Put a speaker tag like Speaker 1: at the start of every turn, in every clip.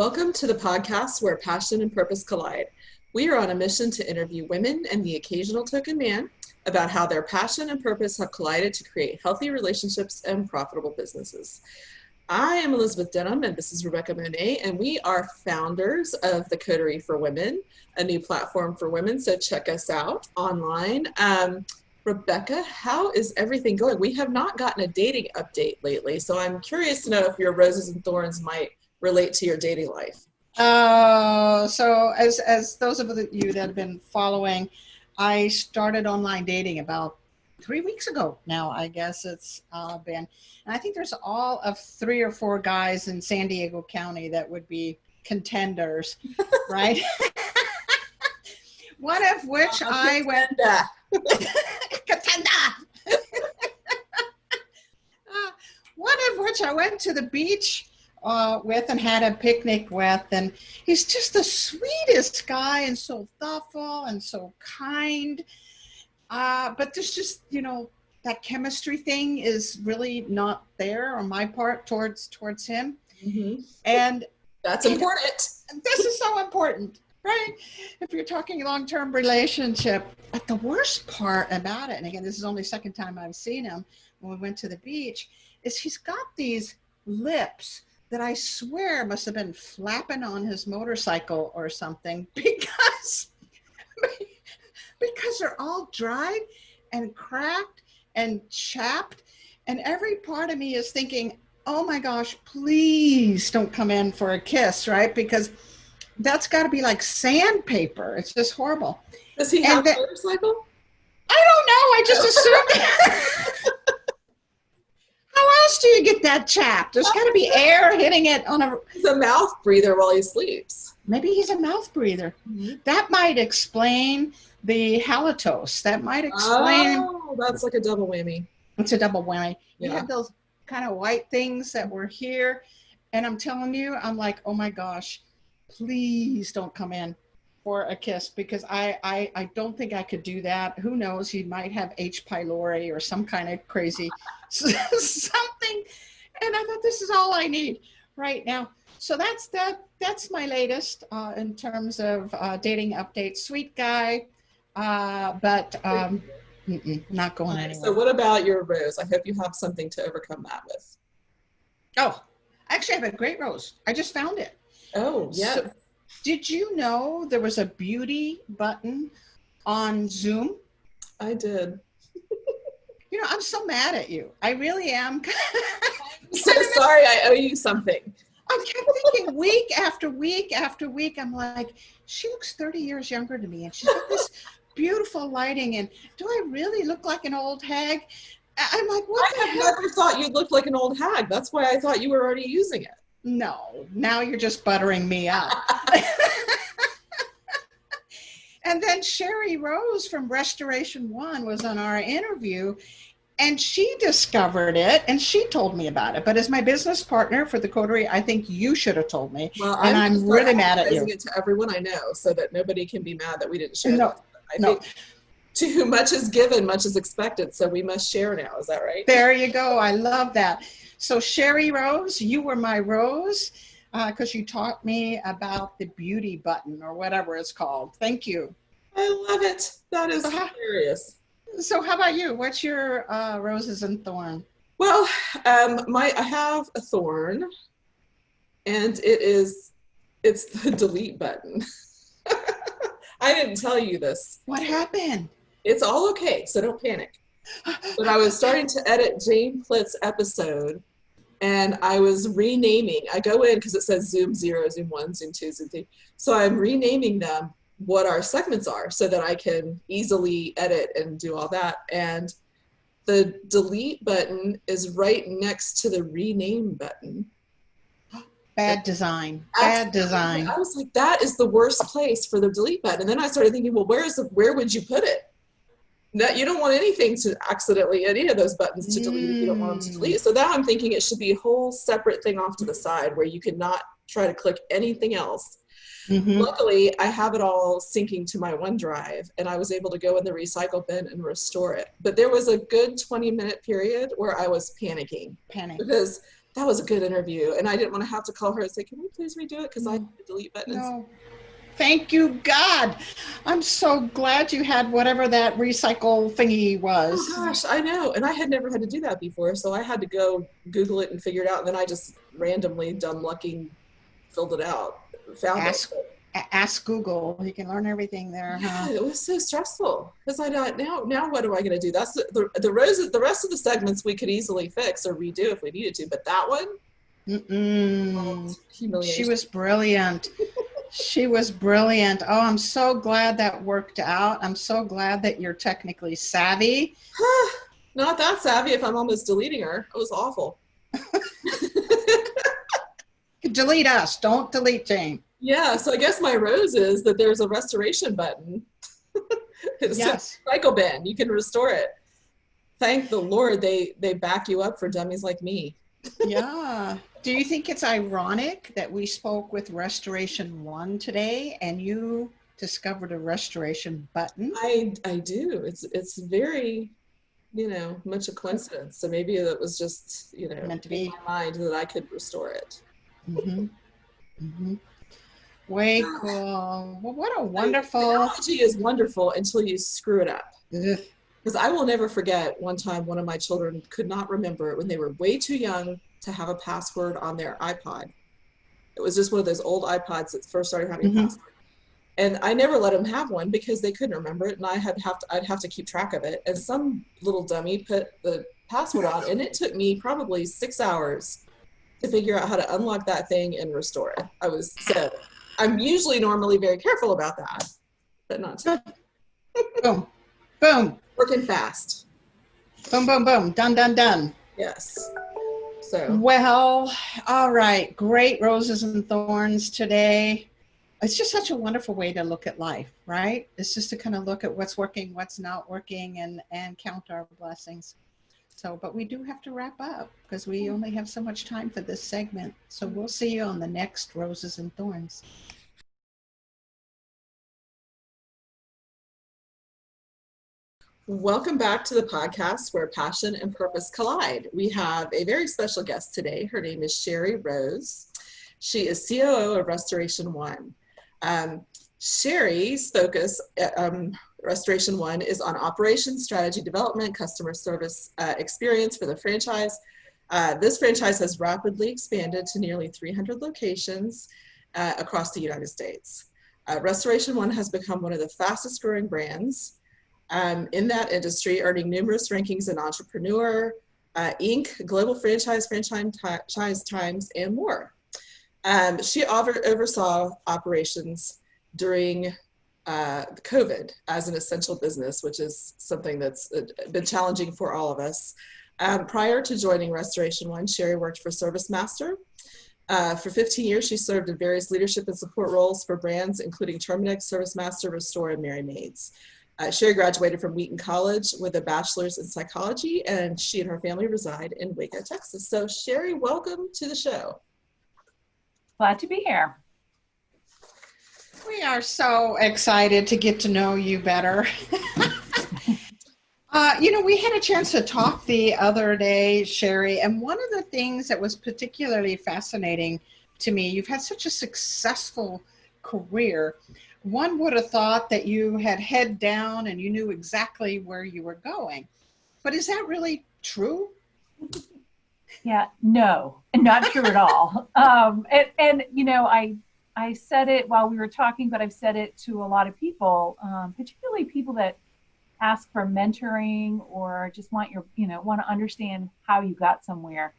Speaker 1: Welcome to the podcast where passion and purpose collide. We are on a mission to interview women and the occasional token man about how their passion and purpose have collided to create healthy relationships and profitable businesses. I am Elizabeth Denham, and this is Rebecca Monet, and we are founders of the Coterie for Women, a new platform for women, so check us out online. Rebecca, how is everything going? We have not gotten a dating update lately, so I'm curious to know if your roses and thorns might relate to your dating life.
Speaker 2: So as those of you that have been following, I started online dating about 3 weeks ago now, I guess it's been. And I think there's all of 3 or 4 guys in San Diego County that would be contenders, right? One of which I went... Contender! One of which I went to the beach with and had a picnic with, and he's just the sweetest guy and so thoughtful and so kind, but there's just, that chemistry thing is really not there on my part towards him.
Speaker 1: Mm-hmm.
Speaker 2: And
Speaker 1: that's important.
Speaker 2: This is so important, right? If you're talking long-term relationship. But the worst part about it, and again, this is only the second time I've seen him when we went to the beach, is he's got these lips that I swear must have been flapping on his motorcycle or something, because they're all dried and cracked and chapped, and every part of me is thinking, oh my gosh, please don't come in for a kiss, right? Because that's got to be like sandpaper. It's just horrible.
Speaker 1: Does he have a motorcycle?
Speaker 2: I don't know. I just assumed. How else do you get that chapped? There's got to be air hitting it on a...
Speaker 1: He's a mouth breather while he sleeps.
Speaker 2: Maybe he's a mouth breather. Mm-hmm. That might explain the halitosis. That might explain...
Speaker 1: Oh, that's like a double whammy.
Speaker 2: It's a double whammy.
Speaker 1: Yeah.
Speaker 2: You have those kind of white things that were here, and I'm telling you, I'm like, oh my gosh, please don't come in for a kiss, because I don't think I could do that. Who knows? He might have H. pylori or some kind of crazy something. And I thought, this is all I need right now. So that's my latest in terms of dating updates. Sweet guy, but not going anywhere.
Speaker 1: So what about your rose? I hope you have something to overcome that with.
Speaker 2: Oh, actually, I have a great rose. I just found it.
Speaker 1: Oh, yeah.
Speaker 2: So, did you know there was a beauty button on Zoom?
Speaker 1: I did.
Speaker 2: I'm so mad at you. I really am.
Speaker 1: I'm so sorry. I owe you something.
Speaker 2: I kept thinking week after week after week, I'm like, she looks 30 years younger to me, and she's got this beautiful lighting, and do I really look like an old hag? I'm like, what the
Speaker 1: hell? I have never thought you looked like an old hag. That's why I thought you were already using it.
Speaker 2: No, now you're just buttering me up. And then Sherry Rose from Restoration One was on our interview, and she discovered it, and she told me about it. But as my business partner for the Coterie, I think you should have told me.
Speaker 1: Well,
Speaker 2: and I'm really mad at you.
Speaker 1: It to everyone I know, so that nobody can be mad that we didn't share.
Speaker 2: No,
Speaker 1: I think to whom much is given, much is expected. So we must share now. Is that right?
Speaker 2: There you go. I love that. So Sherry Rose, you were my rose, because you taught me about the beauty button or whatever it's called. Thank you.
Speaker 1: I love it. That is hilarious.
Speaker 2: So how about you? What's your roses and thorn?
Speaker 1: Well, I have a thorn, and it's the delete button. I didn't tell you this.
Speaker 2: What happened?
Speaker 1: It's all okay, so don't panic. But I was starting to edit Jane Plitt's episode, and I was renaming. I go in because it says Zoom 0, Zoom 1, Zoom 2, Zoom 3. So I'm renaming them what our segments are so that I can easily edit and do all that. And the delete button is right next to the rename button.
Speaker 2: Bad design. Bad design.
Speaker 1: I was like, that is the worst place for the delete button. And then I started thinking, well, where would you put it? That you don't want anything to accidentally, any of those buttons to delete if you don't want them to delete. So now I'm thinking it should be a whole separate thing off to the side where you could not try to click anything else. Mm-hmm. Luckily, I have it all syncing to my OneDrive, and I was able to go in the recycle bin and restore it. But there was a good 20-minute period where I was panicking. Because That was a good interview. And I didn't want to have to call her and say, can we please redo it? Because I hit
Speaker 2: Mm,
Speaker 1: the delete button.
Speaker 2: no. Thank you, God. I'm so glad you had whatever that recycle thingy
Speaker 1: Oh
Speaker 2: was.
Speaker 1: gosh, I know. And I had never had to do that before. So I had to go Google it and figure it out. And then I just randomly, dumb lucking, filled it out, found it.
Speaker 2: Ask ask Google. You can learn everything there,
Speaker 1: Yeah,
Speaker 2: huh?
Speaker 1: it was so stressful because I thought, now what am I going to do? That's the rest of the segments we could easily fix or redo if we needed to, but that one, oh,
Speaker 2: Mm-mm. She
Speaker 1: humiliation.
Speaker 2: was brilliant. She was brilliant. Oh, I'm so glad that worked out. I'm so glad that you're technically savvy.
Speaker 1: Not that savvy if I'm almost deleting her. It was awful.
Speaker 2: Delete us. Don't delete Jane.
Speaker 1: Yeah, so I guess my rose is that there's a restoration button. It's a
Speaker 2: Yes.
Speaker 1: cycle bin. You can restore it. Thank the Lord they back you up for dummies like me.
Speaker 2: Yeah. Do you think it's ironic that we spoke with Restoration One today and you discovered a restoration button?
Speaker 1: I do. It's very, much a coincidence. So maybe it was just,
Speaker 2: Meant to
Speaker 1: in
Speaker 2: be.
Speaker 1: my mind that I could restore it.
Speaker 2: Mm-hmm. Mm-hmm. Way cool. Well, what a
Speaker 1: So
Speaker 2: wonderful.
Speaker 1: technology is wonderful until you screw it up.
Speaker 2: Ugh.
Speaker 1: Because I will never forget one time one of my children could not remember when they were way too young to have a password on their iPod. It was just one of those old iPods that first started having a
Speaker 2: Mm-hmm.
Speaker 1: password. And I never let them have one because they couldn't remember it, and I'd have to keep track of it. And some little dummy put the password on, and it took me probably 6 hours to figure out how to unlock that thing and restore it. I'm usually normally very careful about that, but not today.
Speaker 2: Boom. Boom.
Speaker 1: Working fast.
Speaker 2: Boom, boom, boom. Done, done, done.
Speaker 1: Yes. So
Speaker 2: Well, all right. Great roses and thorns today. It's just such a wonderful way to look at life, right? It's just to kind of look at what's working, what's not working, and count our blessings. So, but we do have to wrap up because we only have so much time for this segment. So we'll see you on the next Roses and Thorns.
Speaker 1: welcome back to the podcast where passion and purpose collide. We have a very special guest today. Her name is Sherry Rose. She is COO of Restoration One. Sherry's focus at Restoration One is on operations, strategy development, customer service experience for the franchise. This franchise has rapidly expanded to nearly 300 locations across the United States. Restoration One has become one of the fastest growing brands in that industry, earning numerous rankings in Entrepreneur, Inc., Global Franchise Times, and more. She oversaw operations during COVID as an essential business, which is something that's been challenging for all of us. Prior to joining Restoration One, Sherry worked for ServiceMaster. For 15 years, she served in various leadership and support roles for brands, including Terminix, ServiceMaster, Restore, and Mary Maids. Sherry graduated from Wheaton College with a bachelor's in psychology, and she and her family reside in Waco, Texas. So Sherry, welcome to the show.
Speaker 3: Glad to be here.
Speaker 2: We are so excited to get to know you better. We had a chance to talk the other day, Sherry, and one of the things that was particularly fascinating to me, you've had such a successful career. One would have thought that you had head down and you knew exactly where you were going. But is that really true?
Speaker 3: Yeah, no, not true at all. I said it while we were talking, but I've said it to a lot of people, particularly people that ask for mentoring or just want to understand how you got somewhere.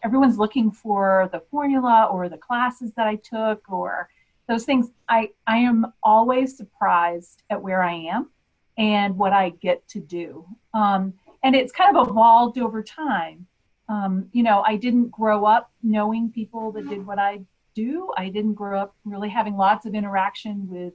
Speaker 3: Everyone's looking for the formula or the classes that I took or those things. I am always surprised at where I am and what I get to do. And it's kind of evolved over time. I didn't grow up knowing people that did what I do. I didn't grow up really having lots of interaction with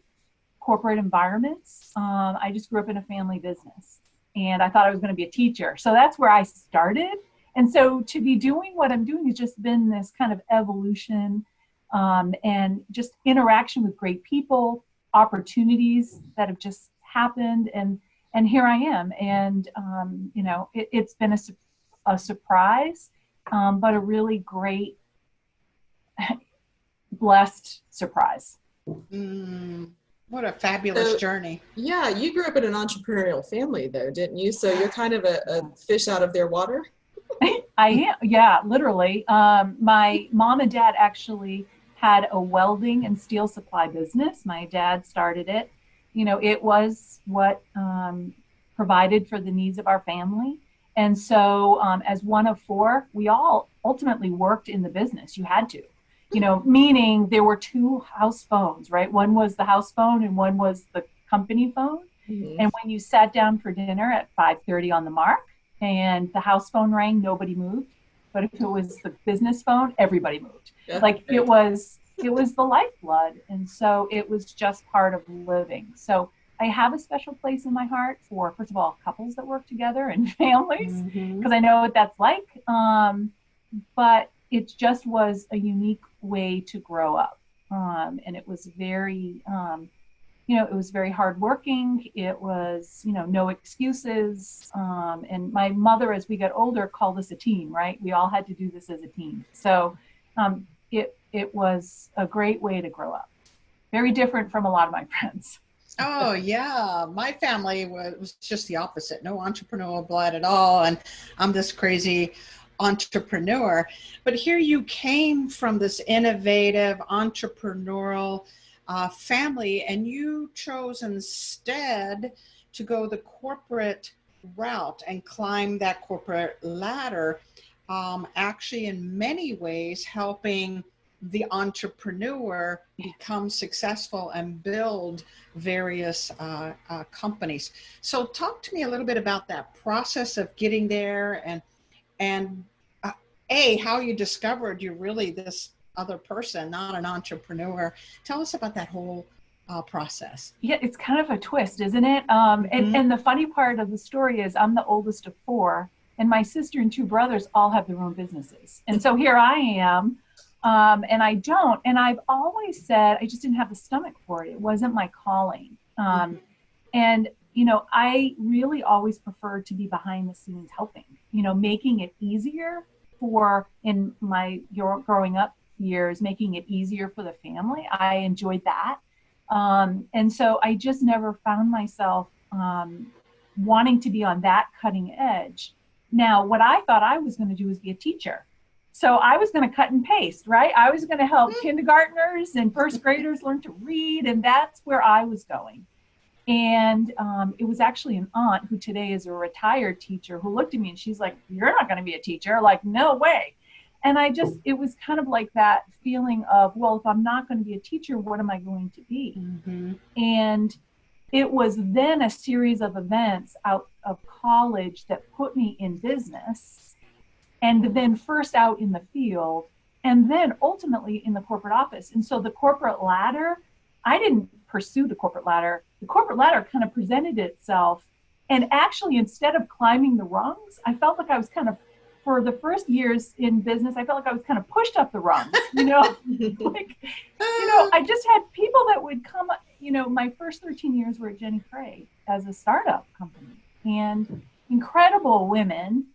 Speaker 3: corporate environments. I just grew up in a family business and I thought I was going to be a teacher. So that's where I started. And so to be doing what I'm doing has just been this kind of evolution and just interaction with great people, opportunities that have just happened. And here I am. And, it's been a surprise but a really great, blessed surprise.
Speaker 2: What a fabulous
Speaker 1: So,
Speaker 2: journey.
Speaker 1: yeah, you grew up in an entrepreneurial family, though, didn't you? So you're kind of a fish out of their water.
Speaker 3: I am, yeah, literally. My mom and dad actually had a welding and steel supply business. My dad started it. You know, it was what provided for the needs of our family. And so, as one of four, we all ultimately worked in the business. You had to, you know, meaning there were two house phones, right? One was the house phone and one was the company phone.
Speaker 1: Mhm.
Speaker 3: And when you sat down for dinner at 5:30 on the mark and the house phone rang, nobody moved. But if it was the business phone, everybody moved.
Speaker 1: Yeah,
Speaker 3: Like
Speaker 1: right.
Speaker 3: it was the lifeblood. And so it was just part of living. So I have a special place in my heart for, first of all, couples that work together and families, because I know what that's like. But it just was a unique way to grow up. And it was very, it was very hardworking. It was, no excuses. And my mother, as we got older, called us a team, right? We all had to do this as a team. So it was a great way to grow up. Very different from a lot of my friends.
Speaker 2: Oh yeah, my family was just the opposite. No entrepreneurial blood at all, and I'm this crazy entrepreneur. But here you came from this innovative entrepreneurial family, and you chose instead to go the corporate route and climb that corporate ladder. Actually, in many ways, helping the entrepreneur become successful and build various companies. So talk to me a little bit about that process of getting there, and how you discovered you're really this other person, not an entrepreneur. Tell us about that whole process.
Speaker 3: Yeah, it's kind of a twist, isn't it? And the funny part of the story is I'm the oldest of four, and my sister and two brothers all have their own businesses. And so here I am, and I don't. And I've always said I just didn't have the stomach for it. It wasn't my calling. And, I really always preferred to be behind the scenes helping, making it easier in my growing up years, making it easier for the family. I enjoyed that. And so I just never found myself wanting to be on that cutting edge. Now, what I thought I was going to do was be a teacher. So I was going to cut and paste, right? I was going to help kindergartners and first graders learn to read, and that's where I was going. And it was actually an aunt who today is a retired teacher who looked at me and she's like, "You're not going to be a teacher." Like, no way. And it was kind of like that feeling of, well, if I'm not going to be a teacher, what am I going to be? And it was then a series of events out of college that put me in business, and then first out in the field, and then ultimately in the corporate office. And so the corporate ladder, I didn't pursue the corporate ladder. The corporate ladder kind of presented itself. And actually, instead of climbing the rungs, I felt like I was kind of, for the first years in business, I felt like I was kind of pushed up the rungs, I just had people that would come, my first 13 years were at Jenny Craig as a startup company, and incredible women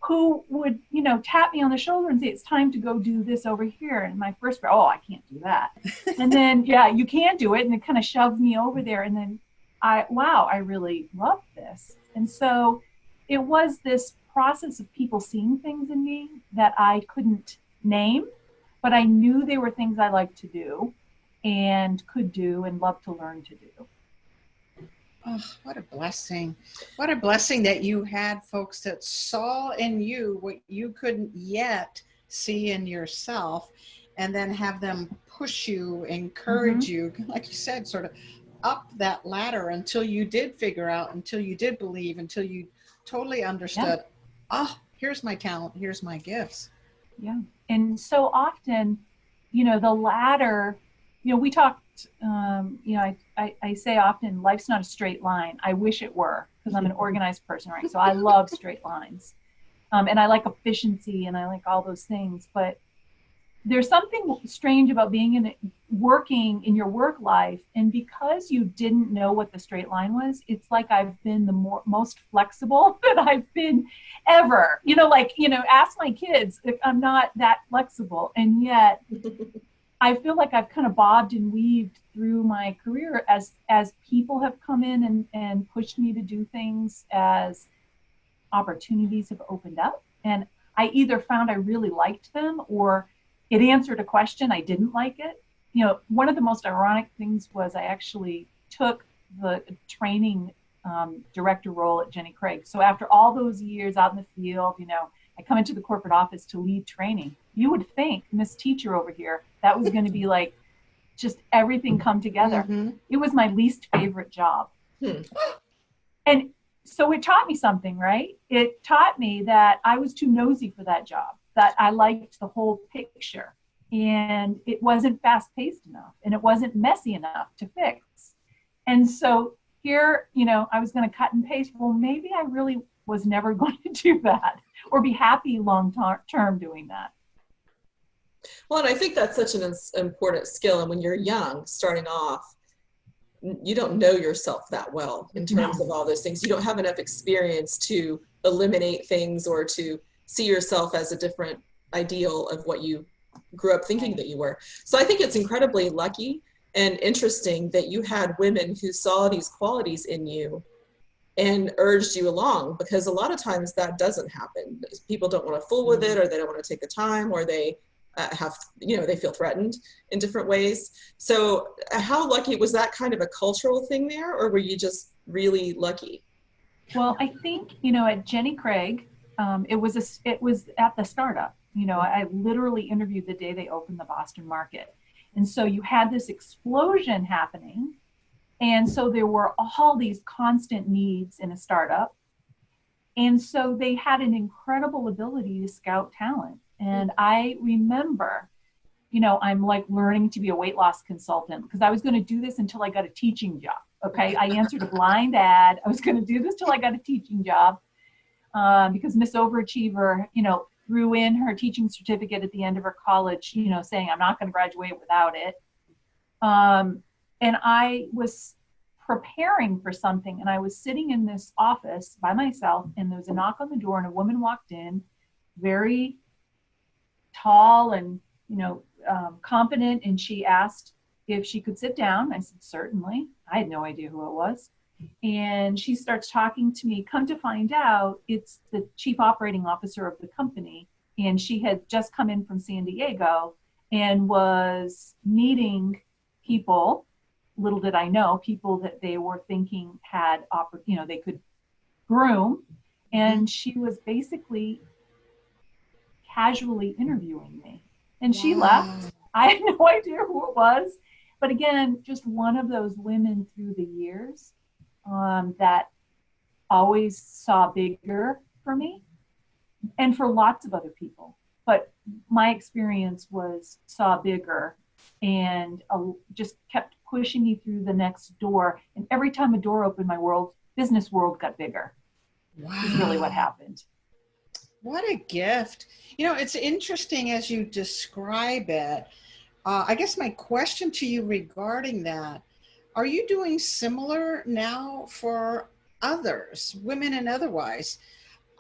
Speaker 3: who would, tap me on the shoulder and say, "It's time to go do this over here." And my first, I can't do that. And then, yeah, you can do it. And it kind of shoved me over there. And then I really loved this. And so it was this process of people seeing things in me that I couldn't name, but I knew they were things I liked to do and could do and loved to learn to do.
Speaker 2: Oh, what a blessing. What a blessing that you had folks that saw in you what you couldn't yet see in yourself, and then have them push you, encourage you, like you said, sort of up that ladder until you did figure out, until you did believe, until you totally understood, here's my talent, here's my gifts.
Speaker 3: Yeah. And so often, the ladder, we talked, I say often, life's not a straight line. I wish it were, because I'm an organized person, right? So I love straight lines. And I like efficiency and I like all those things. But there's something strange about being working in your work life, and because you didn't know what the straight line was, it's like I've been the most flexible that I've been ever. Ask my kids if I'm not that flexible. And yet I feel like I've kind of bobbed and weaved through my career as people have come in and pushed me to do things, as opportunities have opened up. And I either found I really liked them, or it answered a question I didn't like it. One of the most ironic things was I actually took the training director role at Jenny Craig. So after all those years out in the field, I come into the corporate office to lead training. You would think, Miss Teacher over here, that was going to be like just everything come together.
Speaker 2: Mm-hmm.
Speaker 3: It was my least favorite job.
Speaker 1: Hmm.
Speaker 3: And so it taught me something, right? It taught me that I was too nosy for that job, that I liked the whole picture. And it wasn't fast paced enough, and it wasn't messy enough to fix. And so here, I was going to cut and paste. Well, maybe I really was never going to do that or be happy long term doing that.
Speaker 1: Well, and I think that's such an important skill. And when you're young, starting off, you don't know yourself that well in terms of all those things. You don't have enough experience to eliminate things or to see yourself as a different ideal of what you grew up thinking that you were. So I think it's incredibly lucky and interesting that you had women who saw these qualities in you and urged you along, because a lot of times that doesn't happen. People don't want to fool with it, or they don't want to take the time, or they they feel threatened in different ways. So how lucky was that? Kind of a cultural thing there, or were you just really lucky?
Speaker 3: Well, I think, at Jenny Craig, it was at the startup. I literally interviewed the day they opened the Boston market. And so you had this explosion happening. And so there were all these constant needs in a startup. And so they had an incredible ability to scout talent. And I remember, I'm like learning to be a weight loss consultant, because I was going to do this until I got a teaching job. Okay. I answered a blind ad. I was going to do this till I got a teaching job, because Miss Overachiever, threw in her teaching certificate at the end of her college, saying I'm not going to graduate without it. And I was preparing for something, and I was sitting in this office by myself, and there was a knock on the door, and a woman walked in, very tall and, confident. And she asked if she could sit down. I said, certainly. I had no idea who it was. And she starts talking to me. Come to find out, it's the chief operating officer of the company. And she had just come in from San Diego and was meeting people, little did I know, people that they were thinking had, they could groom. And she was basically casually interviewing me. And she left. I had no idea who it was. But again, just one of those women through the years that always saw bigger for me and for lots of other people. But my experience was saw bigger and just kept pushing me through the next door. And every time a door opened, my business world got bigger. Wow. Is really what happened.
Speaker 2: What a gift. It's interesting as you describe it. I guess my question to you regarding that, are you doing similar now for others, women and otherwise,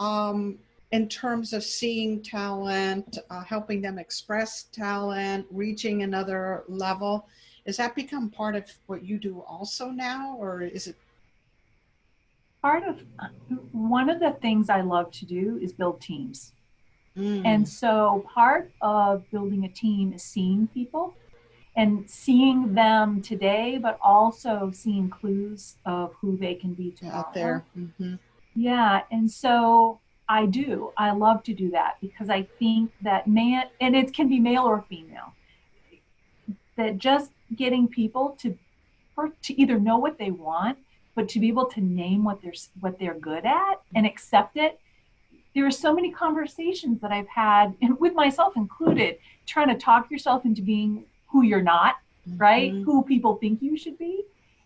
Speaker 2: in terms of seeing talent, helping them express talent, reaching another level? Has that become part of what you do also now, or is it?
Speaker 3: One of the things I love to do is build teams. And so part of building a team is seeing people and seeing them today, but also seeing clues of who they can be tomorrow.
Speaker 2: Out there. Mm-hmm.
Speaker 3: Yeah. And so I love to do that, because I think that and it can be male or female, that just getting people to either know what they want, but to be able to name what they're good at and accept it. There are so many conversations that I've had, and with myself included, trying to talk yourself into being who you're not, right? Who people think you should be.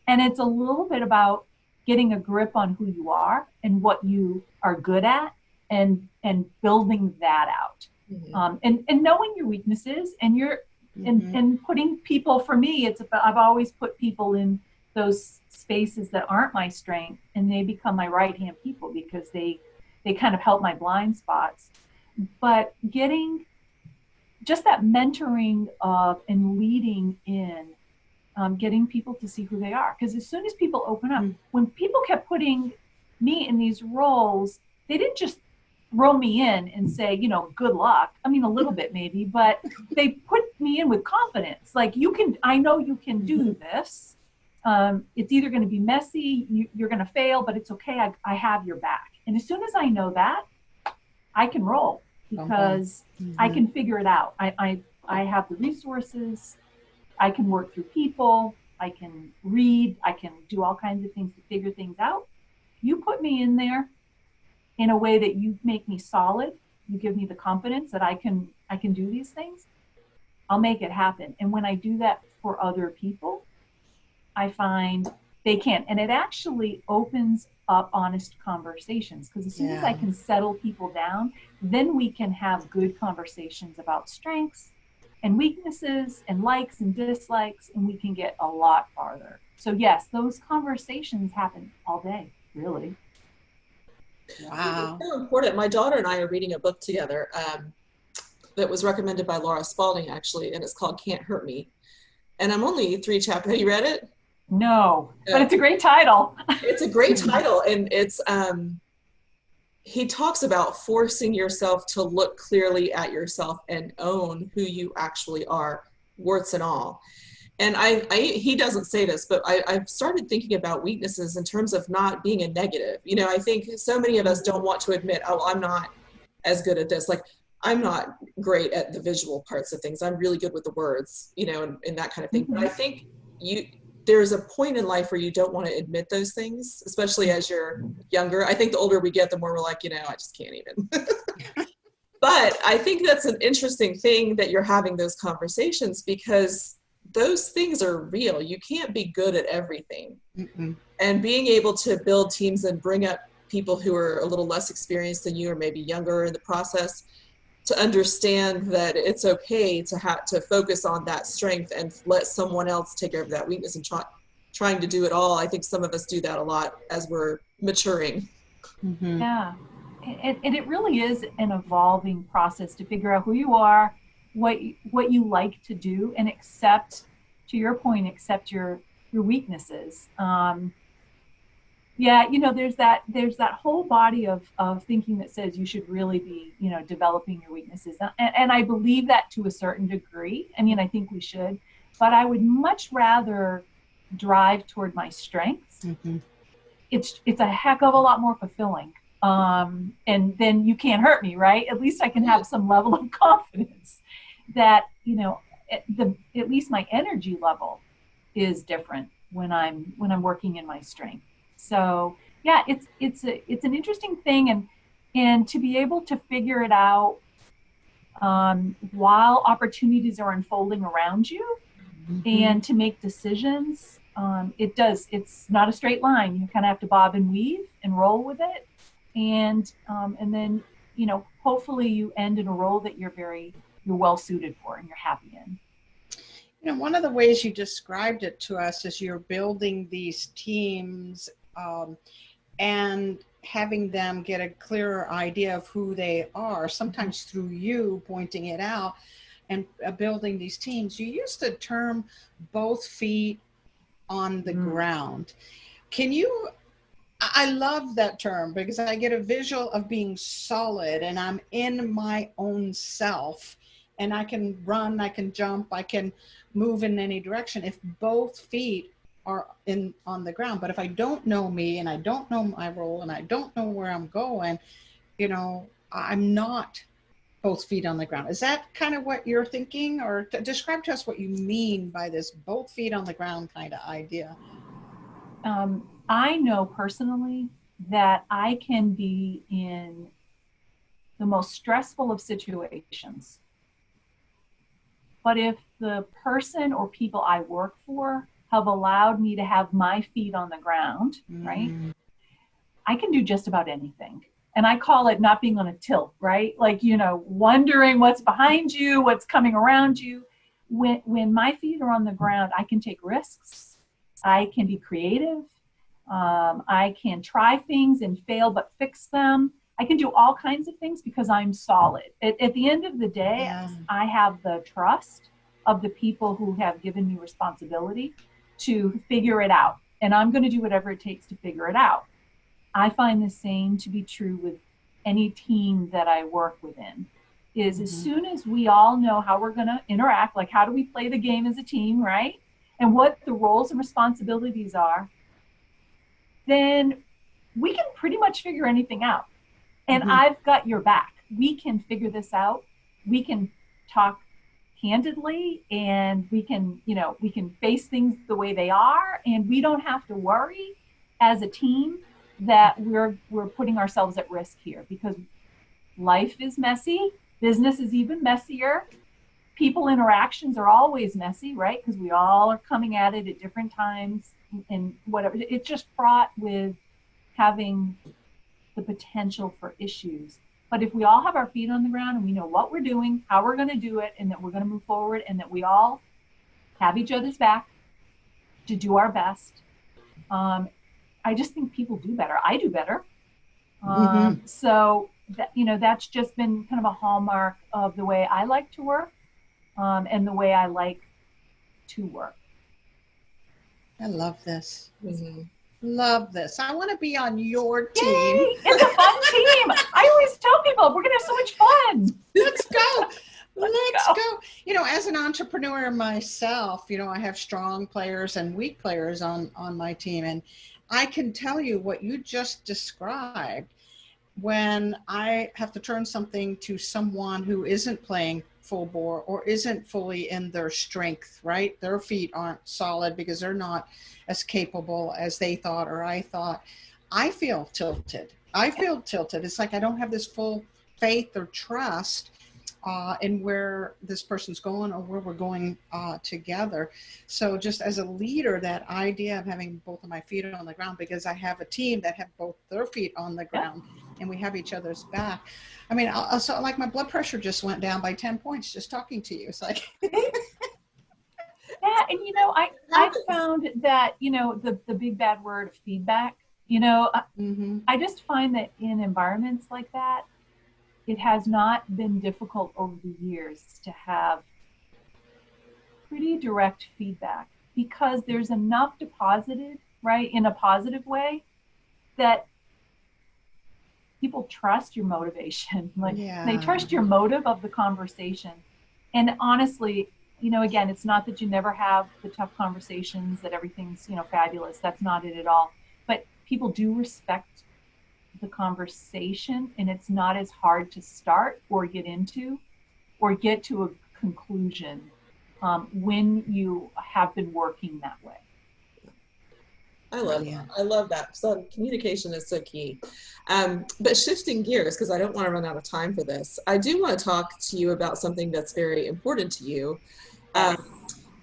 Speaker 3: And it's a little bit about getting a grip on who you are and what you are good at, and building that out. And knowing your weaknesses and And putting people, for me, it's about, I've always put people in those spaces that aren't my strength, and they become my right hand people because they kind of help my blind spots. But getting just that mentoring of and leading in, getting people to see who they are. Because as soon as people open up, when people kept putting me in these roles, they didn't just throw me in and say, you know, good luck. I mean, a little bit maybe, but they put me in with confidence. Like, I know you can do this. It's either going to be messy, you're going to fail, but it's okay. I have your back. And as soon as I know that, I can roll because I can figure it out. I have the resources. I can work through people. I can read. I can do all kinds of things to figure things out. You put me in there in a way that you make me solid. You give me the confidence that I can do these things. I'll make it happen. And when I do that for other people, I find they can't. And it actually opens up honest conversations, because as soon as I can settle people down, then we can have good conversations about strengths and weaknesses and likes and dislikes, and we can get a lot farther. So yes, those conversations happen all day, really.
Speaker 2: Wow.
Speaker 1: It's so important. My daughter and I are reading a book together that was recommended by Laura Spalding, actually, and it's called Can't Hurt Me. And I'm only 3 chapters. Have you read it?
Speaker 3: No, but it's a great title.
Speaker 1: It's a great title. And it's, he talks about forcing yourself to look clearly at yourself and own who you actually are, warts and all. And he doesn't say this, but I've started thinking about weaknesses in terms of not being a negative. You know, I think so many of us don't want to admit, oh, I'm not as good at this. Like, I'm not great at the visual parts of things. I'm really good with the words, you know, and that kind of thing. But I think there's a point in life where you don't want to admit those things, especially as you're younger. I think the older we get, the more we're like, you know, I just can't even. But I think that's an interesting thing that you're having those conversations, because those things are real. You can't be good at everything. And being able to build teams and bring up people who are a little less experienced than you, or maybe younger in the process, to understand that it's okay to have to focus on that strength and let someone else take care of that weakness, and trying to do it all. I think some of us do that a lot as we're maturing.
Speaker 3: Yeah. And it really is an evolving process to figure out who you are, what you like to do, and accept, to your point, accept your weaknesses. Yeah, you know, there's that whole body of thinking that says you should really be, you know, developing your weaknesses. And I believe that to a certain degree. I mean, I think we should, but I would much rather drive toward my strengths. It's a heck of a lot more fulfilling. And then you can't hurt me, right? At least I can have some level of confidence that, you know, at least my energy level is different when I'm working in my strength. So yeah, it's an interesting thing, and to be able to figure it out while opportunities are unfolding around you, and to make decisions. It's not a straight line. You kind of have to bob and weave and roll with it, and then, you know, hopefully you end in a role that you're well suited for and you're happy in.
Speaker 2: You know, one of the ways you described it to us is you're building these teams and having them get a clearer idea of who they are, sometimes through you pointing it out and building these teams. You used the term both feet on the ground. I love that term because I get a visual of being solid and I'm in my own self, and I can run, I can jump, I can move in any direction if both feet are on the ground. But if I don't know me and I don't know my role and I don't know where I'm going, you know, I'm not both feet on the ground. Is that kind of what you're thinking? Or describe to us what you mean by this both feet on the ground kind of idea.
Speaker 3: I know personally that I can be in the most stressful of situations, but if the person or people I work for have allowed me to have my feet on the ground, right, I can do just about anything. And I call it not being on a tilt, right? Like, you know, wondering what's behind you, what's coming around you. when my feet are on the ground, I can take risks. I can be creative. I can try things and fail, but fix them. I can do all kinds of things because I'm solid. At the end of the day, I have the trust of the people who have given me responsibility to figure it out. And I'm going to do whatever it takes to figure it out. I find the same to be true with any team that I work within. Is as soon as we all know how we're going to interact, like how do we play the game as a team, right? And what the roles and responsibilities are, then we can pretty much figure anything out. And I've got your back. We can figure this out. We can talk candidly, and we can face things the way they are, and we don't have to worry as a team that we're putting ourselves at risk here, because life is messy. Business is even messier. People interactions are always messy, right? Because we all are coming at it at different times and whatever. It's just fraught with having the potential for issues. But if we all have our feet on the ground and we know what we're doing, how we're going to do it, and that we're going to move forward, and that we all have each other's back to do our best, I just think people do better. I do better. So that, that's just been kind of a hallmark of the way I like to work, and the way I like to work.
Speaker 2: I love this. Love this. I want to be on your team.
Speaker 3: Yay! It's a fun team. I always tell people we're going to have so much fun.
Speaker 2: Let's go. Let's go. As an entrepreneur myself, I have strong players and weak players on my team. And I can tell you what you just described. When I have to turn something to someone who isn't playing full bore or isn't fully in their strength, right? Their feet aren't solid because they're not as capable as they thought or I thought. I feel tilted. It's like I don't have this full faith or trust in where this person's going or where we're going together. So just as a leader, that idea of having both of my feet on the ground, because I have a team that have both their feet on the ground and we have each other's back. I mean, also, like, my blood pressure just went down by 10 points just talking to you. It's like...
Speaker 3: Yeah, and I found that, the big bad word of feedback, I just find that in environments like that, it has not been difficult over the years to have pretty direct feedback, because there's enough deposited, right, in a positive way, that people trust your motivation. They trust your motive of the conversation. And honestly, again, it's not that you never have the tough conversations, that everything's, fabulous. That's not it at all. But people do respect the conversation, and it's not as hard to start or get into or get to a conclusion when you have been working that way.
Speaker 1: I love that. So communication is so key. But shifting gears, because I don't want to run out of time for this, I do want to talk to you about something that's very important to you,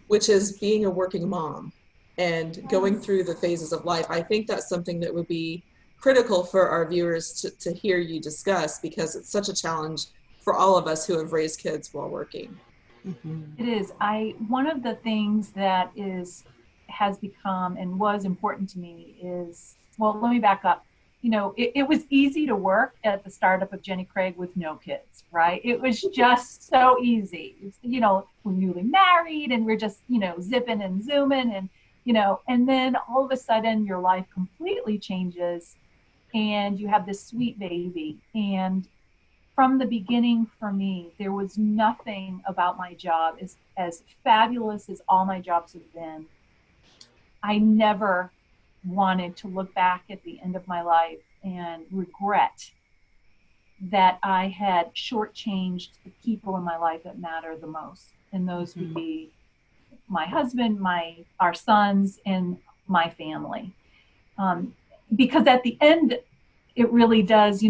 Speaker 1: which is being a working mom and going through the phases of life. I think that's something that would be critical for our viewers to hear you discuss, because it's such a challenge for all of us who have raised kids while working.
Speaker 3: It is. One of the things that has become and was important to me is, well, let me back up. It was easy to work at the startup of Jenny Craig with no kids, right? It was just so easy. We're newly married and we're just, zipping and zooming and, and then all of a sudden your life completely changes and you have this sweet baby. And from the beginning for me, there was nothing about my job as fabulous as all my jobs have been. I never wanted to look back at the end of my life and regret that I had shortchanged the people in my life that matter the most. And those would be my husband, our sons, and my family. Because at the end, it really does,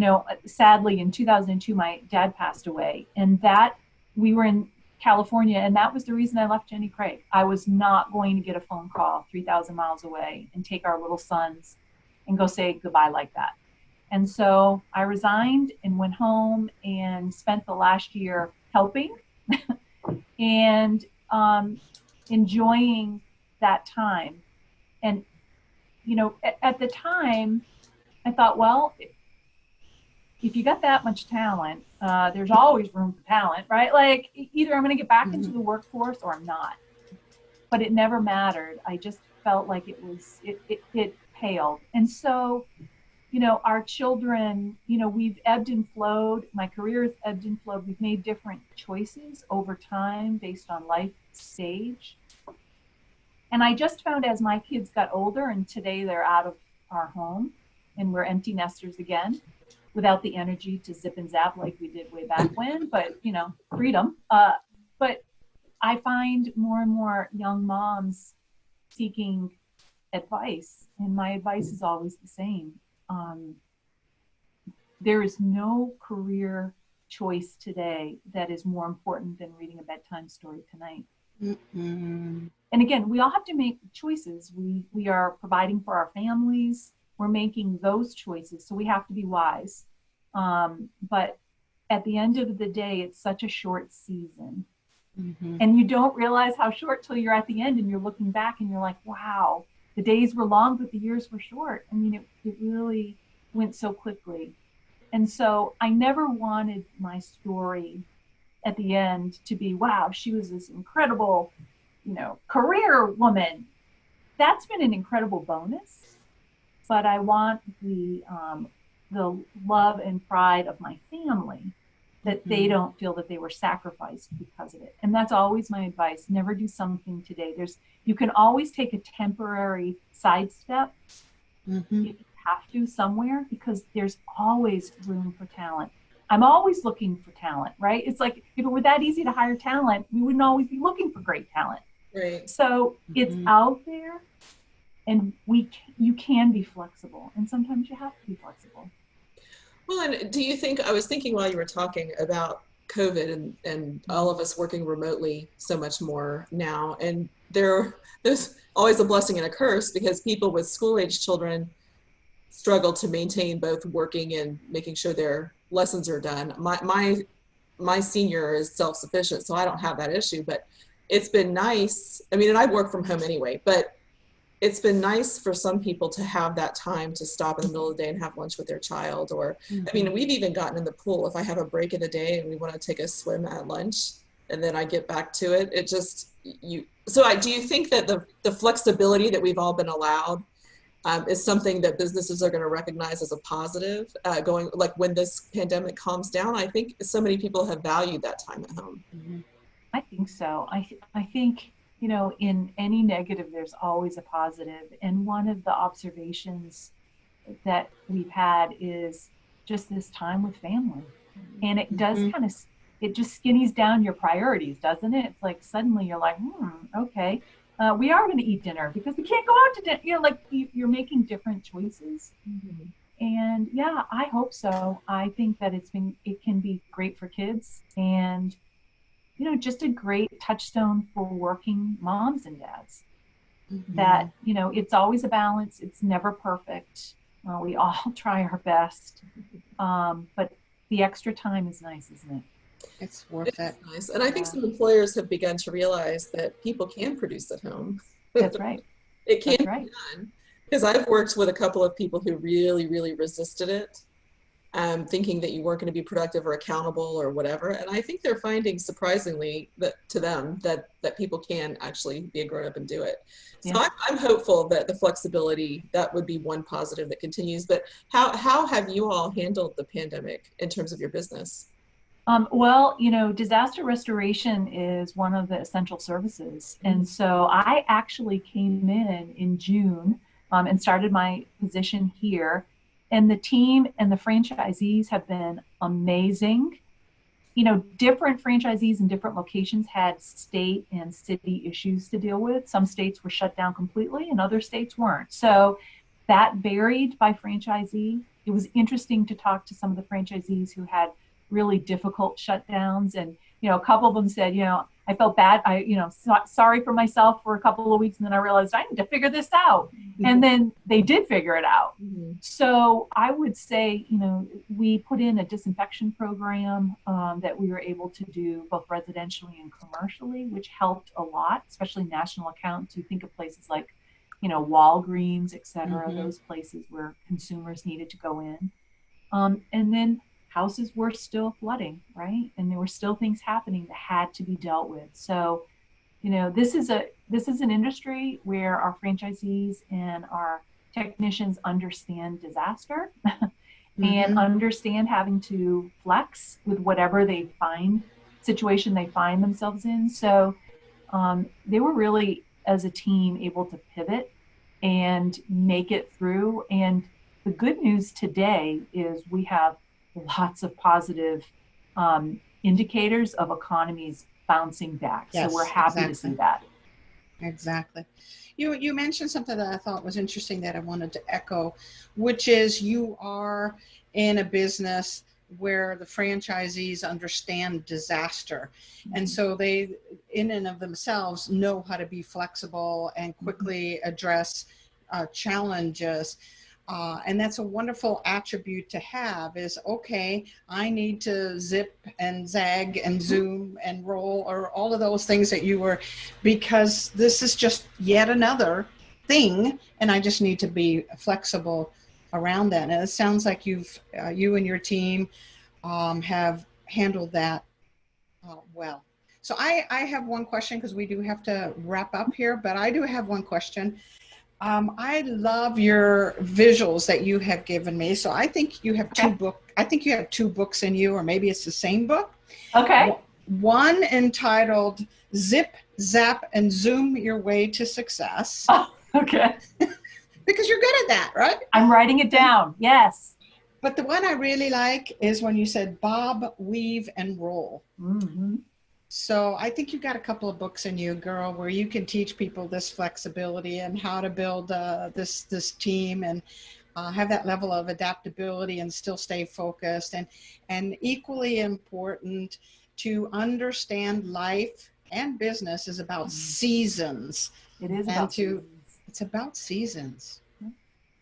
Speaker 3: sadly in 2002, my dad passed away, and that we were in California, and that was the reason I left Jenny Craig. I was not going to get a phone call 3,000 miles away and take our little sons and go say goodbye like that. And so I resigned and went home and spent the last year helping. And enjoying that time. And, at the time, I thought, well, if you got that much talent, there's always room for talent, right? Like either I'm going to get back into the workforce or I'm not. But it never mattered. I just felt like it paled. And so, our children, we've ebbed and flowed. My career has ebbed and flowed. We've made different choices over time based on life stage. And I just found as my kids got older, and today they're out of our home and we're empty nesters again, without the energy to zip and zap like we did way back when, but freedom. But I find more and more young moms seeking advice, and my advice is always the same. There is no career choice today that is more important than reading a bedtime story tonight. Mm-hmm. And again, we all have to make choices. We are providing for our families. We're making those choices, so we have to be wise. But at the end of the day, it's such a short season. Mm-hmm. And you don't realize how short till you're at the end and you're looking back and you're like, wow, the days were long, but the years were short. I mean, it really went so quickly. And so I never wanted my story at the end to be, wow, she was this incredible, career woman. That's been an incredible bonus, but I want the love and pride of my family, that they don't feel that they were sacrificed because of it. And that's always my advice. Never do something today. You can always take a temporary sidestep if you have to somewhere, because there's always room for talent. I'm always looking for talent, right? It's like, if it were that easy to hire talent, we wouldn't always be looking for great talent. Right. So it's out there, and you can be flexible, and sometimes you have to be flexible.
Speaker 1: Well, and do you think, I was thinking while you were talking about COVID and all of us working remotely so much more now, and there's always a blessing and a curse, because people with school-age children struggle to maintain both working and making sure their lessons are done. My senior is self-sufficient, so I don't have that issue, but it's been nice. I mean, and I work from home anyway, but it's been nice for some people to have that time to stop in the middle of the day and have lunch with their child. Or, I mean, we've even gotten in the pool. If I have a break in the day and we want to take a swim at lunch and then I get back to it, do you think that the flexibility that we've all been allowed is something that businesses are going to recognize as a positive going, like when this pandemic calms down? I think so many people have valued that time at home.
Speaker 3: I think so. I think, in any negative, there's always a positive. And one of the observations that we've had is just this time with family. And it does it just skinnies down your priorities, doesn't it? It's like suddenly you're like, okay, we are going to eat dinner because we can't go out to dinner. Like you're making different choices. And yeah, I hope so. I think that it can be great for kids, and just a great touchstone for working moms and dads. That, it's always a balance. It's never perfect. We all try our best. But the extra time is nice, isn't it?
Speaker 2: It's worth it.
Speaker 1: Nice. And I think some employers have begun to realize that people can produce at home.
Speaker 3: That's right.
Speaker 1: It can be done. Because I've worked with a couple of people who really, really resisted it. Thinking that you weren't going to be productive or accountable or whatever. And I think they're finding, surprisingly, that to them that people can actually be a grown-up and do it. So yeah. I'm hopeful that the flexibility, that would be one positive that continues. But how have you all handled the pandemic in terms of your business?
Speaker 3: Well, disaster restoration is one of the essential services. And so I actually came in June and started my position here. And the team and the franchisees have been amazing. Different franchisees in different locations had state and city issues to deal with. Some states were shut down completely and other states weren't. So that varied by franchisee. It was interesting to talk to some of the franchisees who had really difficult shutdowns, and a couple of them said, I felt bad. Sorry for myself for a couple of weeks. And then I realized I need to figure this out. And then they did figure it out. Mm-hmm. So I would say, we put in a disinfection program that we were able to do both residentially and commercially, which helped a lot, especially national accounts. You think of places like, Walgreens, et cetera, mm-hmm. those places where consumers needed to go in. And then houses were still flooding, right? And there were still things happening that had to be dealt with. So, this is an industry where our franchisees and our technicians understand disaster mm-hmm. and understand having to flex with whatever situation they find themselves in. So they were really, as a team, able to pivot and make it through. And the good news today is we have lots of positive indicators of economies bouncing back. Yes, so we're happy to see that.
Speaker 2: Exactly. You mentioned something that I thought was interesting that I wanted to echo, which is you are in a business where the franchisees understand disaster. Mm-hmm. And so they, in and of themselves, know how to be flexible and quickly address challenges. And that's a wonderful attribute to have is, okay, I need to zip and zag and zoom and roll or all of those things that because this is just yet another thing. And I just need to be flexible around that. And it sounds like you and your team have handled that well. So I have one question because we do have to wrap up here, but I do have one question. I love your visuals that you have given me. So I think you have two books in you, or maybe it's the same book.
Speaker 3: Okay.
Speaker 2: One entitled Zip, Zap, and Zoom Your Way to Success.
Speaker 3: Oh, okay.
Speaker 2: Because you're good at that, right?
Speaker 3: I'm writing it down. Yes.
Speaker 2: But the one I really like is when you said bob, weave, and roll.
Speaker 3: Mm-hmm.
Speaker 2: So I think you've got a couple of books in you, girl, where you can teach people this flexibility and how to build this team and have that level of adaptability and still stay focused. And equally important, to understand life and business is about seasons.
Speaker 3: It is about seasons.
Speaker 2: It's about seasons.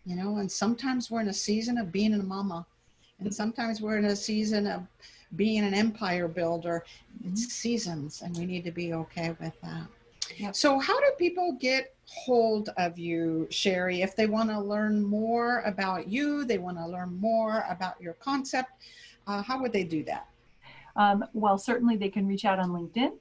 Speaker 2: And sometimes we're in a season of being a mama, and sometimes we're in a season of being an empire builder. It's seasons, and we need to be okay with that. Yep. So how do people get hold of you, Sherry, if they want to learn more about you, they want to learn more about your concept, how would they do that?
Speaker 3: Well, certainly they can reach out on LinkedIn,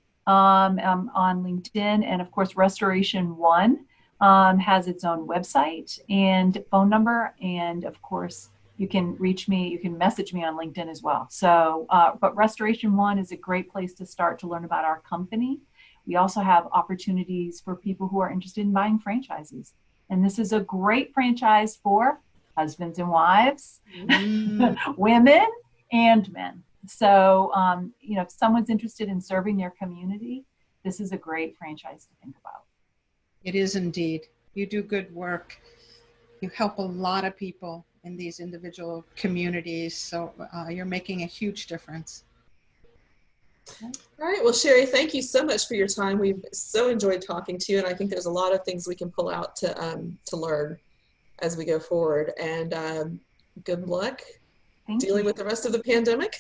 Speaker 3: and of course, Restoration One has its own website and phone number, and of course, you can reach me, you can message me on LinkedIn as well. So, but Restoration One is a great place to start to learn about our company. We also have opportunities for people who are interested in buying franchises. And this is a great franchise for husbands and wives, women and men. So, if someone's interested in serving their community, this is a great franchise to think about.
Speaker 2: It is indeed. You do good work. You help a lot of people in these individual communities. So you're making a huge difference.
Speaker 1: All right. Well, Sherry, thank you so much for your time. We've so enjoyed talking to you. And I think there's a lot of things we can pull out to learn as we go forward. And good luck dealing with the rest of the pandemic.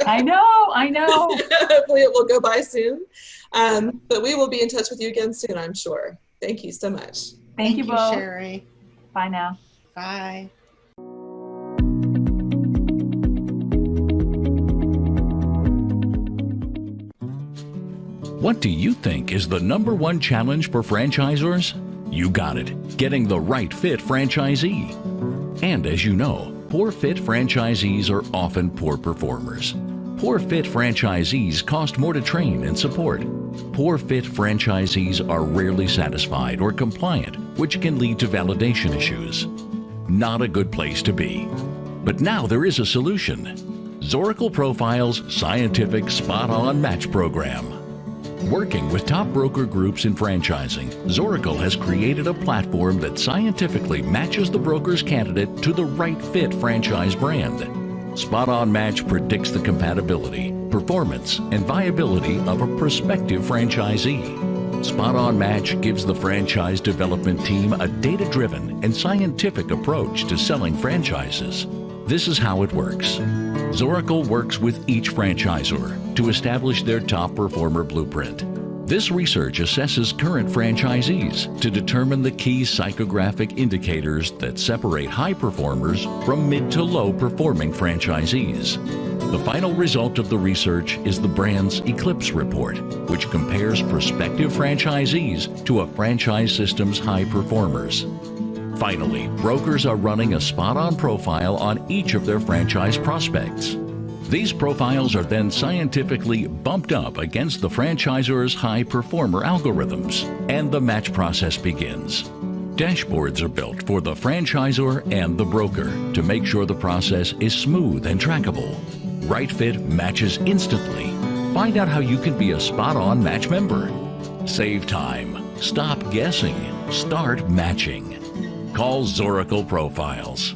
Speaker 3: I know.
Speaker 1: Hopefully it will go by soon. But we will be in touch with you again soon, I'm sure. Thank you so much.
Speaker 3: Thank you both.
Speaker 2: Sherry.
Speaker 3: Bye now.
Speaker 2: Bye.
Speaker 4: What do you think is the #1 challenge for franchisors? You got it, getting the right fit franchisee. And as you know, poor fit franchisees are often poor performers. Poor fit franchisees cost more to train and support. Poor fit franchisees are rarely satisfied or compliant, which can lead to validation issues. Not a good place to be. But now there is a solution. Zoracle Profile's scientific spot-on match program. Working with top broker groups in franchising, Zoracle has created a platform that scientifically matches the broker's candidate to the right fit franchise brand. Spot On Match predicts the compatibility, performance, and viability of a prospective franchisee. Spot On Match gives the franchise development team a data-driven and scientific approach to selling franchises. This is how it works. Zoracle works with each franchisor to establish their top performer blueprint. This research assesses current franchisees to determine the key psychographic indicators that separate high performers from mid to low performing franchisees. The final result of the research is the brand's Eclipse report, which compares prospective franchisees to a franchise system's high performers. Finally, brokers are running a spot-on profile on each of their franchise prospects. These profiles are then scientifically bumped up against the franchisor's high performer algorithms, and the match process begins. Dashboards are built for the franchisor and the broker to make sure the process is smooth and trackable. Right Fit matches instantly. Find out how you can be a spot-on match member. Save time. Stop guessing. Start matching. Call Zoracle Profiles.